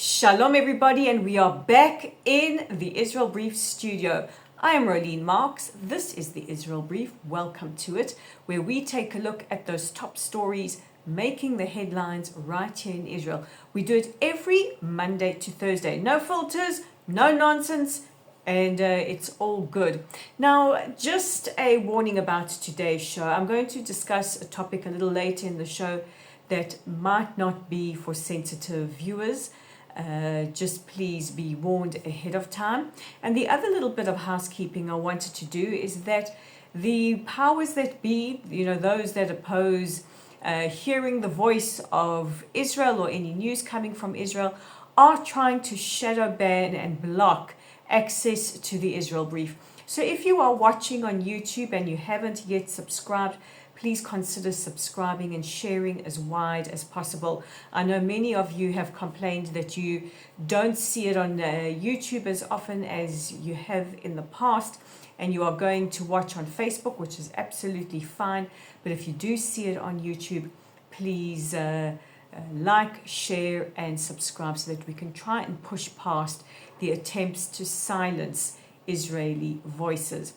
Shalom everybody, and we are back in the Israel Brief studio. I am Rolene Marks. This is the Israel Brief. Welcome to it, where we take a look at those top stories making the headlines right here in Israel. We do it every Monday to Thursday. No filters, no nonsense, and it's all good. Now, just a warning about today's show. I'm going to discuss a topic a little later in the show that might not be for sensitive viewers. Just please be warned ahead of time. And the other little bit of housekeeping I wanted to do is that the powers that be, those that oppose hearing the voice of Israel or any news coming from Israel, are trying to shadow ban and block access to the Israel Brief. So if you are watching on YouTube and you haven't yet subscribed, please consider subscribing and sharing as wide as possible. I know many of you have complained that you don't see it on YouTube as often as you have in the past, and you are going to watch on Facebook, which is absolutely fine. But if you do see it on YouTube, please like, share, and subscribe so that we can try and push past the attempts to silence Israeli voices.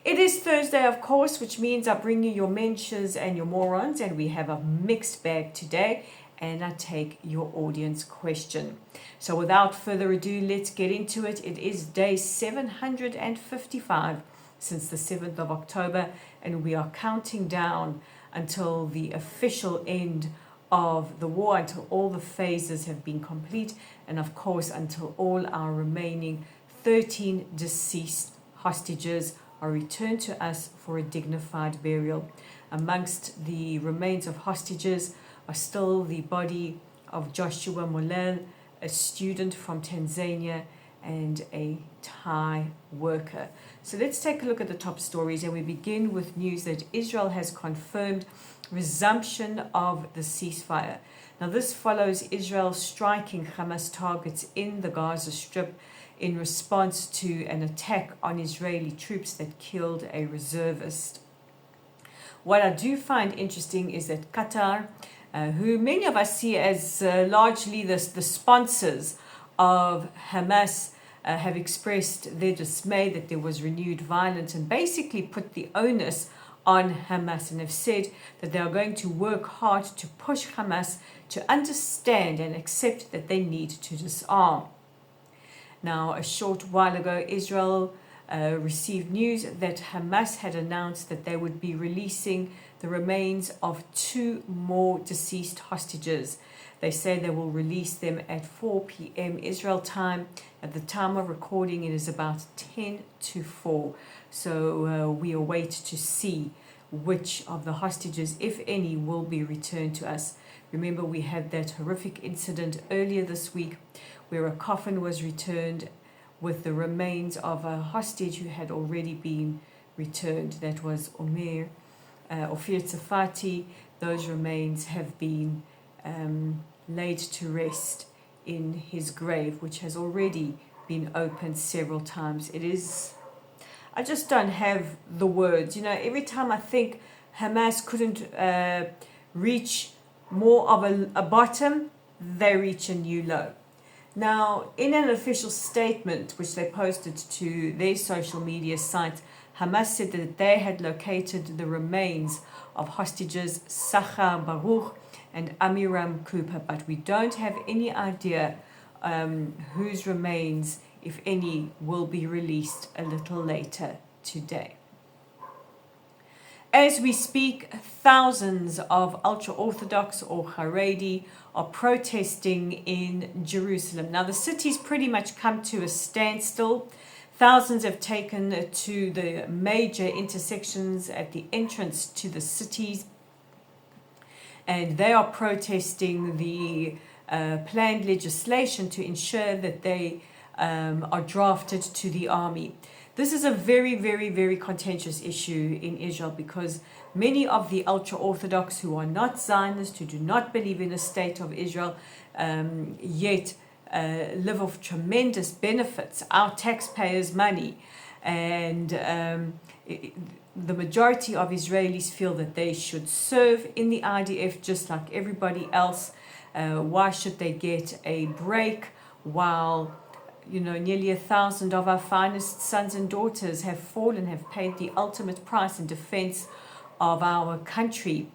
It is Thursday, of course, which means I bring you your mensches and your morons, and we have a mixed bag today, and I take your audience question. So without further ado, let's get into it. It is day 755 since the 7th of October, and we are counting down until the official end of the war, until all the phases have been complete, and of course until all our remaining 13 deceased hostages are returned to us for a dignified burial. Amongst the remains of hostages are still the body of Joshua Molel, a student from Tanzania, and a Thai worker. So let's take a look at the top stories, and we begin with news that Israel has confirmed resumption of the ceasefire. Now this follows Israel striking Hamas targets in the Gaza Strip in response to an attack on Israeli troops that killed a reservist. What I do find interesting is that Qatar, who many of us see as largely the sponsors of Hamas, have expressed their dismay that there was renewed violence and basically put the onus on Hamas, and have said that they are going to work hard to push Hamas to understand and accept that they need to disarm. Now, a short while ago, Israel received news that Hamas had announced that they would be releasing the remains of 2 more deceased hostages. They say they will release them at 4 p.m. Israel time. At the time of recording, it is about 10 to 4. So we await to see which of the hostages, if any, will be returned to us. Remember, we had that horrific incident earlier this week where a coffin was returned with the remains of a hostage who had already been returned. That was Ophir Tsafati. Those remains have been laid to rest in his grave, which has already been opened several times. I just don't have the words. Every time I think Hamas couldn't reach more of a bottom, they reach a new low. Now, in an official statement which they posted to their social media site, Hamas said that they had located the remains of hostages Sachar Baruch and Amiram Cooper, but we don't have any idea whose remains, if any, will be released a little later today. As we speak, thousands of Ultra-Orthodox or Haredi are protesting in Jerusalem. Now, the city's pretty much come to a standstill. Thousands have taken to the major intersections at the entrance to the cities, and they are protesting the planned legislation to ensure that they are drafted to the army. This is a very, very, very contentious issue in Israel because many of the ultra-Orthodox who are not Zionists, who do not believe in a state of Israel, yet live off tremendous benefits, our taxpayers' money. And the majority of Israelis feel that they should serve in the IDF just like everybody else. Why should they get a break while nearly 1,000 of our finest sons and daughters have fallen, have paid the ultimate price in defense of our country.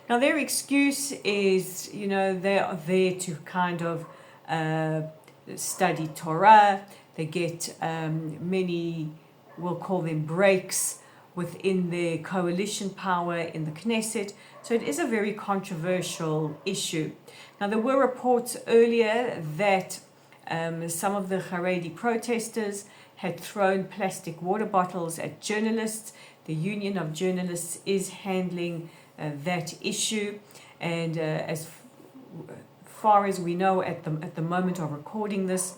Now, their excuse is, they are there to kind of study Torah. They get many, we'll call them breaks within their coalition power in the Knesset. So it is a very controversial issue. Now, there were reports earlier that some of the Haredi protesters had thrown plastic water bottles at journalists. The Union of Journalists is handling that issue, and as far as we know at the moment of recording this,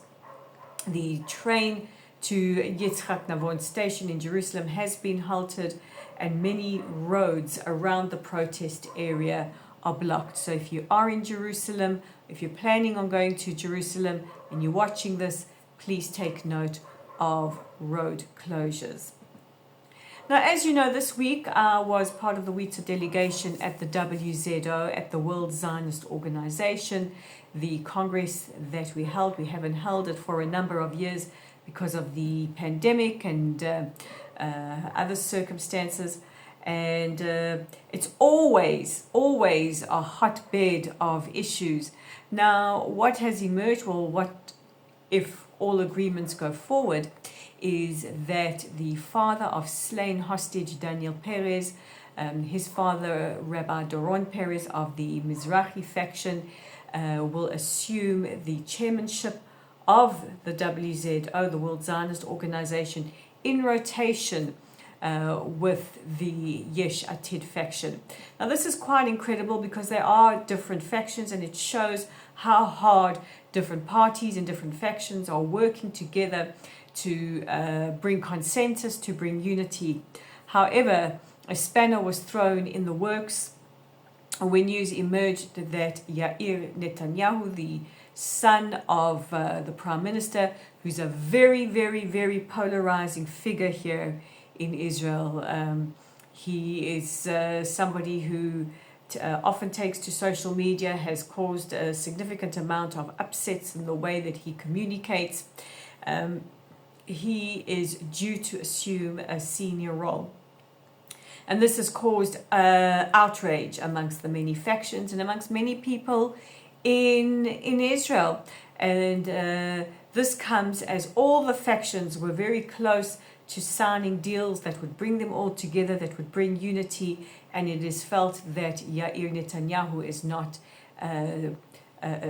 the train to Yitzhak Navon station in Jerusalem has been halted, and many roads around the protest area are blocked. So if you are in Jerusalem, if you're planning on going to Jerusalem and you're watching this, please take note of road closures. Now, as you know, this week I was part of the WZO delegation at the WZO, at the World Zionist Organization, the Congress that we held. We haven't held it for a number of years because of the pandemic and other circumstances. And it's always a hotbed of issues. Now, what has emerged, well, what if all agreements go forward, is that the father of slain hostage Daniel Perez, his father, Rabbi Doron Perez of the Mizrahi faction, will assume the chairmanship of the WZO, the World Zionist Organization, in rotation with the Yesh Atid faction. Now, this is quite incredible because there are different factions, and it shows how hard different parties and different factions are working together to bring consensus, to bring unity. However, a spanner was thrown in the works when news emerged that Yair Netanyahu, the son of the Prime Minister, who's a very, very, very polarizing figure here in Israel. He is somebody who often takes to social media, has caused a significant amount of upsets in the way that he communicates. He is due to assume a senior role. And this has caused outrage amongst the many factions and amongst many people in Israel. And this comes as all the factions were very close to signing deals that would bring them all together, that would bring unity. And it is felt that Yair Netanyahu is not a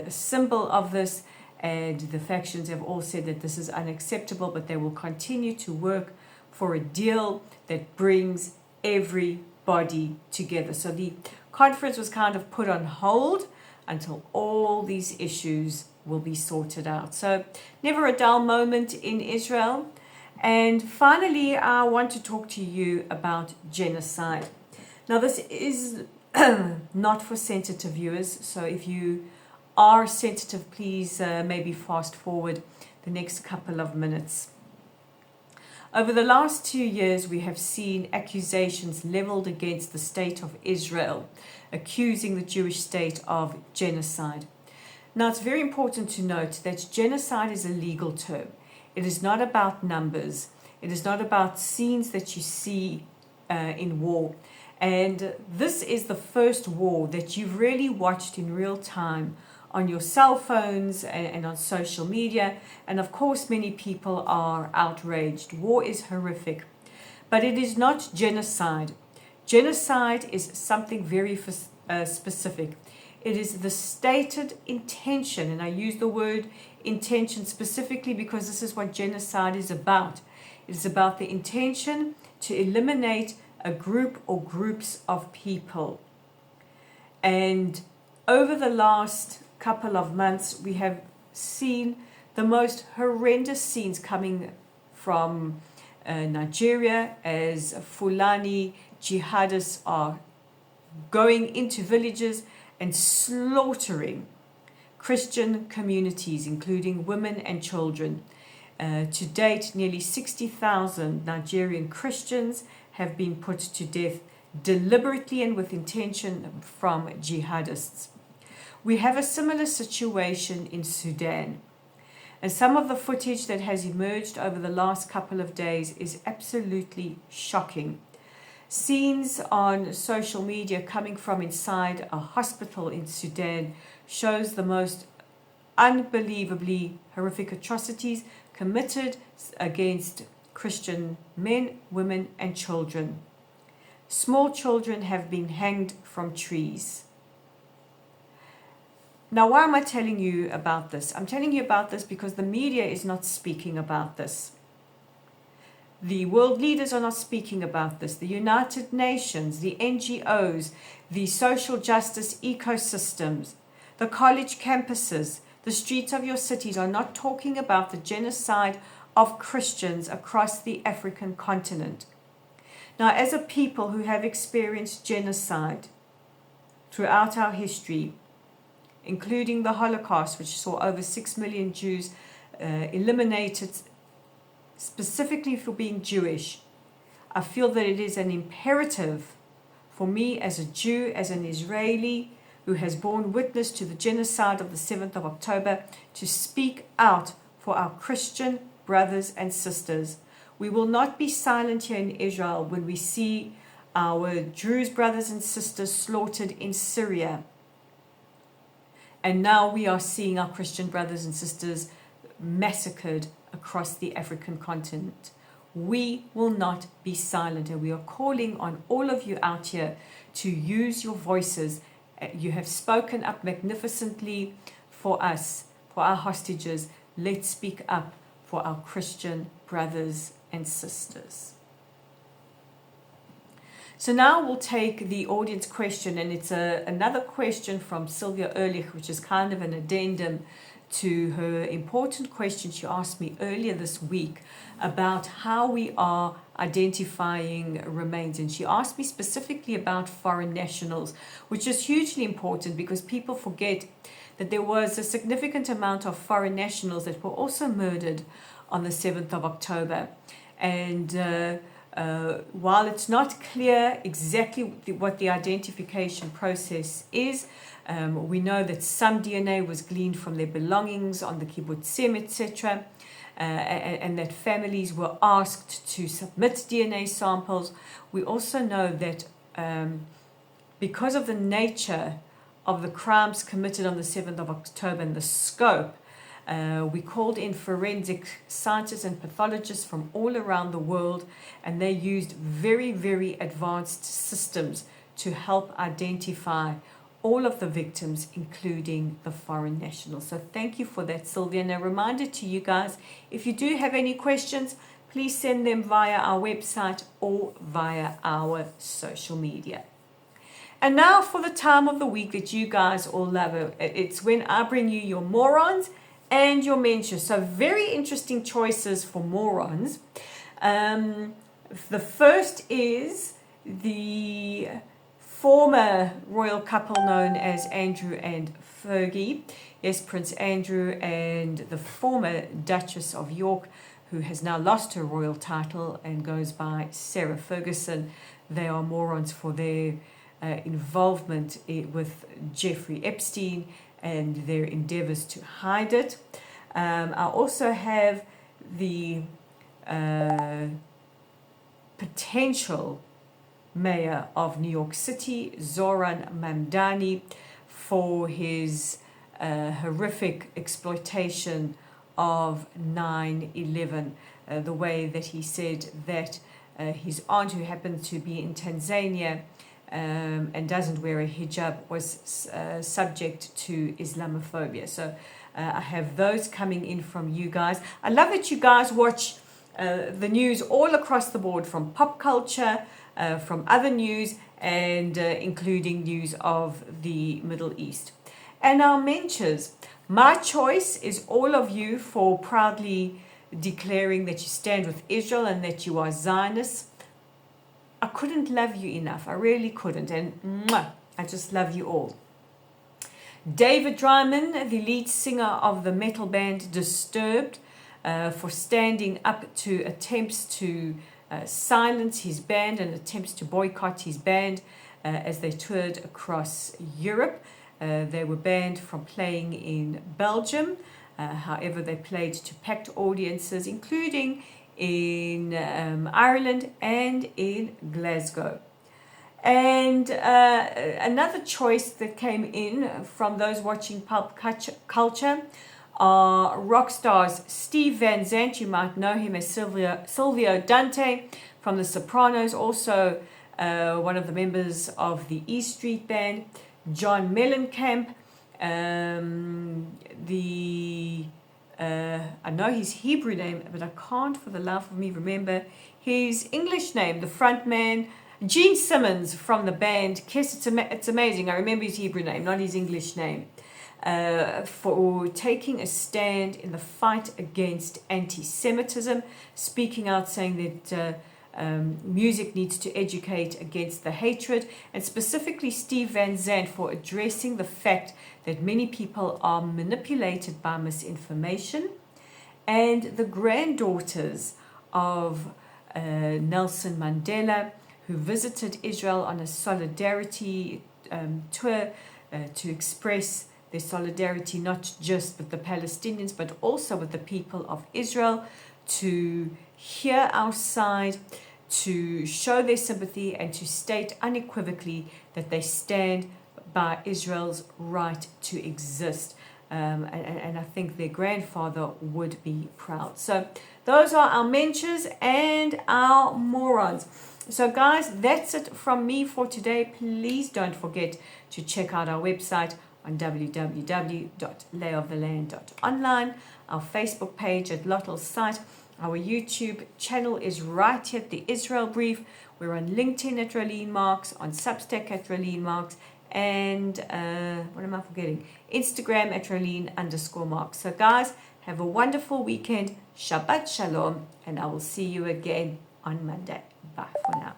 symbol of this. And the factions have all said that this is unacceptable, but they will continue to work for a deal that brings everybody together. So the conference was kind of put on hold until all these issues will be sorted out. So never a dull moment in Israel. And finally, I want to talk to you about genocide. Now, this is not for sensitive viewers, so if you are sensitive, please maybe fast forward the next couple of minutes. Over the last 2 years, we have seen accusations leveled against the state of Israel, accusing the Jewish state of genocide. Now, it's very important to note that genocide is a legal term. It is not about numbers. It is not about scenes that you see in war. And this is the first war that you've really watched in real time on your cell phones and on social media. And of course, many people are outraged. War is horrific. But it is not genocide. Genocide is something very specific. It is the stated intention, and I use the word intention specifically because this is what genocide is about. It is about the intention to eliminate a group or groups of people. And over the last couple of months, we have seen the most horrendous scenes coming from Nigeria as Fulani jihadists are going into villages and slaughtering Christian communities, including women and children. To date, nearly 60,000 Nigerian Christians have been put to death deliberately and with intention from jihadists. We have a similar situation in Sudan. And some of the footage that has emerged over the last couple of days is absolutely shocking. Scenes on social media coming from inside a hospital in Sudan shows the most unbelievably horrific atrocities committed against Christian men, women, and children. Small children have been hanged from trees. Now, why am I telling you about this? I'm telling you about this because the media is not speaking about this. The world leaders are not speaking about this. The United Nations, the NGOs, the social justice ecosystems, the college campuses, the streets of your cities are not talking about the genocide of Christians across the African continent. Now, as a people who have experienced genocide throughout our history, including the Holocaust, which saw over 6 million Jews eliminated specifically for being Jewish, I feel that it is an imperative for me as a Jew, as an Israeli who has borne witness to the genocide of the 7th of October, to speak out for our Christian brothers and sisters. We will not be silent here in Israel when we see our Druze brothers and sisters slaughtered in Syria. And now we are seeing our Christian brothers and sisters massacred across the African continent. We will not be silent, and we are calling on all of you out here to use your voices. You have spoken up magnificently for us, for our hostages. Let's speak up for our Christian brothers and sisters. So now we'll take the audience question, and it's another question from Sylvia Ehrlich, which is kind of an addendum to her important question she asked me earlier this week about how we are identifying remains. And she asked me specifically about foreign nationals, which is hugely important because people forget that there was a significant amount of foreign nationals that were also murdered on the 7th of October. And while it's not clear exactly what the identification process is, we know that some DNA was gleaned from their belongings on the kibbutzim, etc., and that families were asked to submit DNA samples. We also know that because of the nature of the crimes committed on the 7th of October and the scope, we called in forensic scientists and pathologists from all around the world, and they used very, very advanced systems to help identify all of the victims, including the foreign nationals. So thank you for that, Sylvia. And a reminder to you guys, if you do have any questions, please send them via our website or via our social media. And now for the time of the week that you guys all love. It's when I bring you your morons and your mentions. So very interesting choices for morons. The first is the former royal couple known as Andrew and Fergie. Yes, Prince Andrew and the former Duchess of York, who has now lost her royal title and goes by Sarah Ferguson. They are morons for their involvement with Jeffrey Epstein and their endeavors to hide it. I also have the potential mayor of New York City, Zoran Mamdani, for his horrific exploitation of 9/11. The way that he said that his aunt, who happened to be in Tanzania and doesn't wear a hijab, was subject to Islamophobia. So I have those coming in from you guys. I love that you guys watch the news all across the board, from pop culture, from other news, and including news of the Middle East. And our mentors, my choice is all of you for proudly declaring that you stand with Israel and that you are Zionists. I couldn't love you enough. I really couldn't. And I just love you all. David Dryman, the lead singer of the metal band Disturbed, for standing up to attempts to silence his band and attempts to boycott his band as they toured across Europe. They were banned from playing in Belgium However, they played to packed audiences, including in Ireland and in Glasgow. And another choice that came in from those watching pulp culture are rock stars Steve Van Zandt. You might know him as Silvio Dante from The Sopranos, also one of the members of the E Street Band. John Mellencamp, I know his Hebrew name, but I can't for the life of me remember his English name. The frontman, Gene Simmons from the band Kiss. It's amazing. I remember his Hebrew name, not his English name. For taking a stand in the fight against anti-Semitism, speaking out, saying that music needs to educate against the hatred, and specifically Steve Van Zandt for addressing the fact that many people are manipulated by misinformation, and the granddaughters of Nelson Mandela, who visited Israel on a solidarity tour to express their solidarity not just with the Palestinians but also with the people of Israel, to hear our side, to show their sympathy, and to state unequivocally that they stand by Israel's right to exist. And I think their grandfather would be proud. So those are our mentors and our morons. So guys, that's it from me for today. Please don't forget to check out our website on www.layoftheland.online, our Facebook page at Lottel's site. Our YouTube channel is right here at the Israel Brief. We're on LinkedIn at Rolene Marks, on Substack at Rolene Marks, and what am I forgetting? Instagram at Rolene_Marks. So guys, have a wonderful weekend. Shabbat Shalom, and I will see you again on Monday. Bye for now.